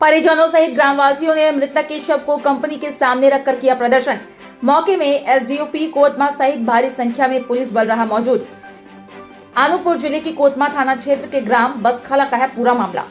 परिजनों सहित ग्रामवासियों ने मृतक के शव को कंपनी के सामने रखकर किया प्रदर्शन। मौके में एसडीओपी कोतमा सहित भारी संख्या में पुलिस बल रहा मौजूद। अनूपपुर जिले की कोतमा थाना क्षेत्र के ग्राम बसखाला का है पूरा मामला।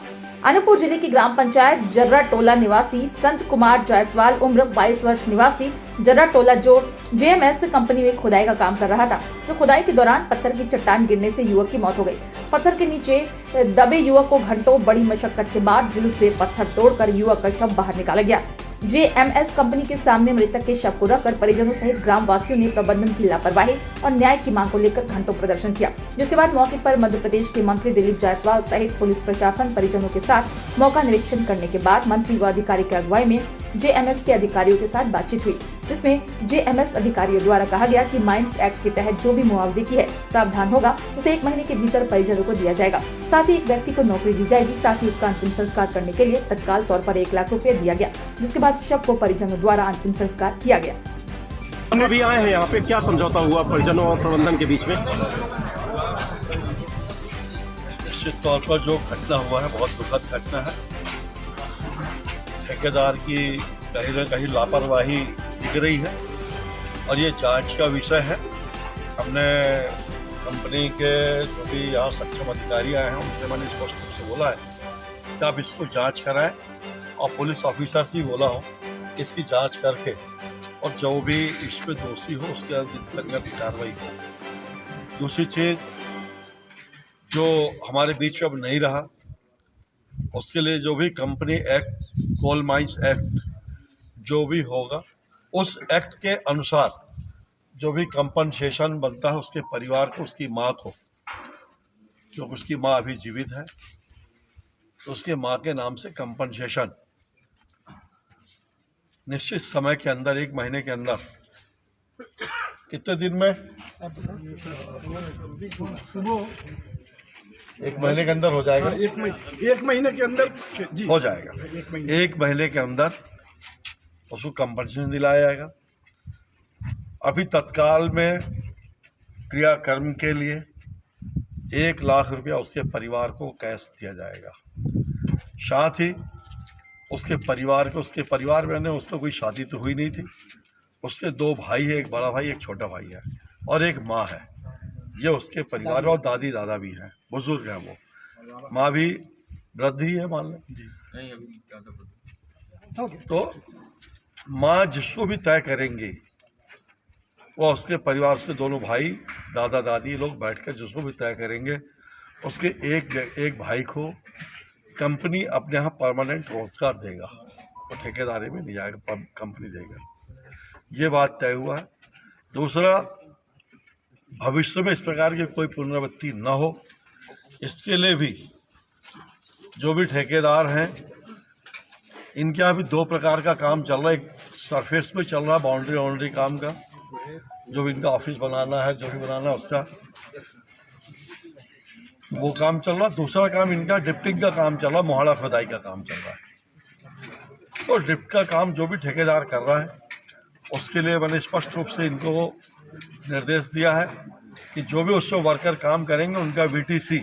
अनूपपुर जिले की ग्राम पंचायत जर्रा टोला निवासी संत कुमार जायसवाल उम्र 22 वर्ष निवासी जर्रा टोला जो जेएमएस कंपनी में खुदाई का काम कर रहा था। जो खुदाई के दौरान पत्थर की चट्टान गिरने से युवक की मौत हो गई। पत्थर के नीचे दबे युवक को घंटों बड़ी मशक्कत के बाद ड्रिल से पत्थर तोड़कर युवक का शव बाहर निकाला गया। जेएमएस कंपनी के सामने मृतक के शव को रखकर परिजनों सहित ग्राम वासियों ने प्रबंधन की लापरवाही और न्याय की मांग को लेकर घंटों प्रदर्शन किया। जिसके बाद मौके पर मध्य प्रदेश के मंत्री दिलीप जायसवाल सहित पुलिस प्रशासन परिजनों के साथ मौका निरीक्षण करने के बाद मंत्री व अधिकारी की अगुवाई में जेएमएस के अधिकारियों के साथ बातचीत हुई, जिसमें जेएमएस अधिकारियों द्वारा कहा गया कि माइंस एक्ट के तहत जो भी मुआवजे की है प्रावधान होगा उसे 1 महीने के भीतर परिजनों को दिया जाएगा। साथ ही एक व्यक्ति को नौकरी दी जाएगी। साथ ही उसका अंतिम संस्कार करने के लिए तत्काल तौर पर 1 लाख रुपए दिया गया, जिसके बाद शव को परिजनों द्वारा अंतिम संस्कार किया गया। हम अभी आए हैं यहाँ पे, क्या समझौता हुआ परिजनों और प्रबंधन के बीच में? निश्चित तौर पर जो घटना हुआ है बहुत दुखद घटना है। ठेकेदार की कहीं न कहीं लापरवाही दिख रही है और ये जांच का विषय है। हमने कंपनी के जो भी यहाँ सक्षम अधिकारी आए हैं उनसे मैंने स्पष्ट रूप से बोला है कि आप इसको जांच कराएं और पुलिस ऑफिसर से बोला हो इसकी जांच करके और जो भी इस पे दोषी हो उसके संगत कार्रवाई हो। दूसरी चीज़ जो हमारे बीच में अब नहीं रहा उसके लिए जो भी company act, coal mines act जो भी होगा उस एक्ट के अनुसार जो भी कंपनसेशन बनता है उसके परिवार को, उसकी माँ को, क्योंकि उसकी माँ अभी जीवित है तो उसके माँ के नाम से कंपनसेशन निश्चित समय के अंदर 1 महीने के अंदर, कितने दिन में 1 महीने के अंदर हो जाएगा। 1 महीने के अंदर हो जाएगा। 1 महीने के अंदर उसको कंपनसेशन दिलाया जाएगा। अभी तत्काल में क्रियाकर्म के लिए 1 लाख रुपया उसके परिवार को कैश दिया जाएगा। साथ ही उसके परिवार में उसका कोई शादी तो हुई नहीं थी। उसके 2 भाई है, एक बड़ा भाई एक छोटा भाई है और एक माँ है। ये उसके परिवार और दादी दादा भी हैं, बुजुर्ग हैं। वो माँ भी वृद्ध ही है मान लें। तो माँ जिसको भी तय करेंगी वो उसके परिवार, उसके दोनों भाई दादा दादी लोग बैठकर जिसको भी तय करेंगे उसके एक भाई को कंपनी अपने यहाँ परमानेंट रोजगार देगा, वो ठेकेदारी में नहीं जाएगा, कंपनी देगा। ये बात तय हुआ है। दूसरा, भविष्य में इस प्रकार की कोई पुनरावृत्ति न हो इसके लिए भी जो भी ठेकेदार हैं इनके यहाँ भी 2 प्रकार का काम चल रहा है। एक सरफेस में चल रहा है बाउंड्री काम का, जो भी इनका ऑफिस बनाना है, जो भी बनाना है उसका वो काम चल रहा है। दूसरा काम इनका ड्रिफ्टिंग का काम चल रहा है, मोहड़ा खुदाई का काम चल रहा है। तो ड्रिफ्ट का काम जो भी ठेकेदार कर रहा है उसके लिए मैंने स्पष्ट रूप से इनको निर्देश दिया है कि जो भी उसमें वर्कर काम करेंगे उनका VTC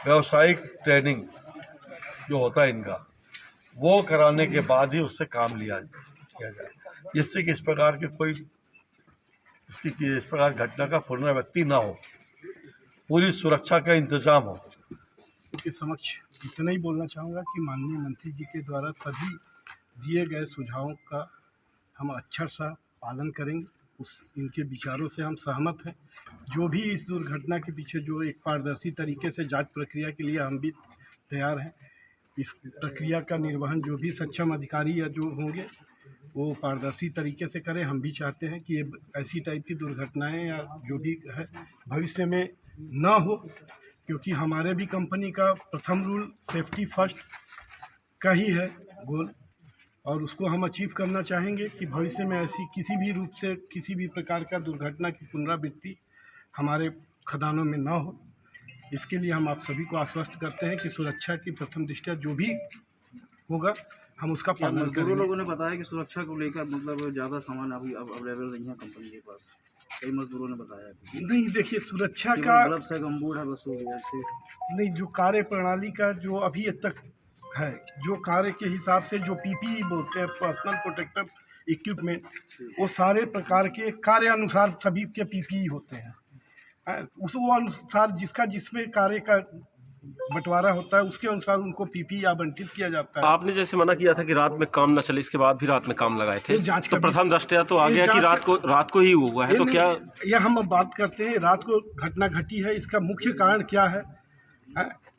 व्यावसायिक ट्रेनिंग जो होता है इनका वो कराने के बाद ही उससे काम किया जाए, जिससे कि इस प्रकार घटना का पुनरावृत्ति ना हो, पूरी सुरक्षा का इंतजाम हो। के समक्ष इतना ही बोलना चाहूँगा कि माननीय मंत्री जी के द्वारा सभी दिए गए सुझावों का हम अक्षर सा पालन करेंगे। इनके विचारों से हम सहमत हैं। जो भी इस दुर्घटना के पीछे जो एक पारदर्शी तरीके से जांच प्रक्रिया के लिए हम भी तैयार हैं। इस प्रक्रिया का निर्वहन जो भी सक्षम अधिकारी या जो होंगे वो पारदर्शी तरीके से करें। हम भी चाहते हैं कि ये ऐसी टाइप की दुर्घटनाएं या जो भी है भविष्य में ना हो, क्योंकि हमारे भी कंपनी का प्रथम रूल सेफ्टी फर्स्ट का ही है गोल, और उसको हम अचीव करना चाहेंगे कि भविष्य में ऐसी किसी भी रूप से किसी भी प्रकार का दुर्घटना की पुनरावृत्ति हमारे खदानों में ना हो। इसके लिए हम आप सभी को आश्वस्त करते हैं कि सुरक्षा की प्रथम दृष्टया जो भी होगा हम उसका पालन करेंगे। लोगों ने बताया कि सुरक्षा को लेकर मतलब ज़्यादा सामान अभी अवेलेबल नहीं है कंपनी के पास। कई मजदूरों ने बताया नहीं देखिए, सुरक्षा कि का ग्लव्स है, गमबूट है, बस हो गया ऐसे। नहीं, जो कार्य प्रणाली का जो अभी तक है, जो कार्य के हिसाब से जो पीपीई बोलते हैं, पर्सनल प्रोटेक्टिव इक्विपमेंट, वो सारे प्रकार के कार्य अनुसार सभी के पीपीई होते हैं। उस वो अनुसार जिसका जिसमें कार्य का बंटवारा होता है उसके अनुसार उनको पीपीई आवंटित किया जाता है। आपने जैसे मना किया था कि रात में काम न चले, इसके बाद भी रात में काम लगाए थे, ये जांच तो का प्रथम दृष्टया तो आ ये गया कि जांच रात को ही हुआ है, तो नहीं, क्या यह हम अब बात करते हैं रात को घटना घटी है, इसका मुख्य कारण क्या है,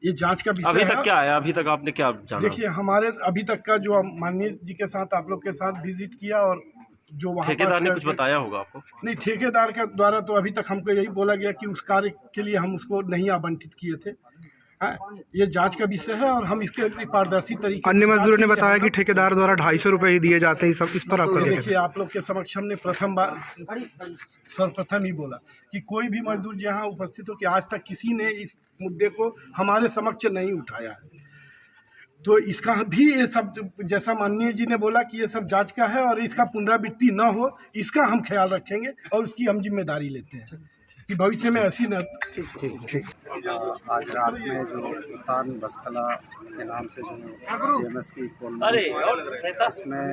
ये जांच का विषय अभी है। तक क्या आया? अभी तक आपने क्या जाना? देखिए, हमारे अभी तक का जो माननीय जी के साथ आप लोग के साथ विजिट किया और जो वहाँ ठेकेदार ने कुछ बताया होगा आपको? नहीं, ठेकेदार का द्वारा तो अभी तक हमको यही बोला गया कि उस कार्य के लिए हम उसको नहीं आवंटित किए थे। ये जांच का विषय है और हम इसके पारदर्शी तरीके अन्य से मजदूरों ने जांच बताया के कि ठेकेदार द्वारा 250 रुपये ही दिए जाते हैं, सब इस पर आपका क्या देखिए, आप लोग के समक्ष हमने सर्वप्रथम ही बोला कि कोई भी मजदूर जहाँ उपस्थित हो कि आज तक किसी ने इस मुद्दे को हमारे समक्ष नहीं उठाया है। तो इसका भी ये सब जैसा माननीय जी ने बोला कि ये सब जांच का है और इसका पुनरावृत्ति न हो, इसका हम ख्याल रखेंगे और उसकी हम जिम्मेदारी लेते हैं कि भविष्य में ऐसी न। आज रात में जो उतान बसकला के नाम से जो जेएमएस की कॉलोनी, इसमें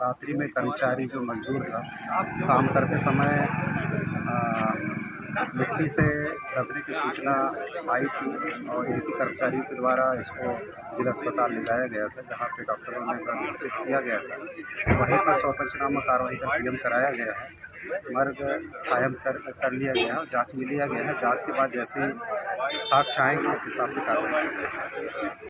रात्रि में कर्मचारी जो मजदूर था, काम करते समय मिट्टी से दबने की सूचना आई थी और इनके कर्मचारियों के द्वारा इसको जिला अस्पताल ले जाया गया था, जहाँ पे डॉक्टरों ने घोषित किया गया था। वहीं पर सौपंचनामा कार्रवाई का पीएम कराया गया है, मर्ग कायम कर लिया गया है और जांच में लिया गया है। जांच के बाद जैसे साक्ष्य आएंगे उस हिसाब से कार्रवाई की जाएगी।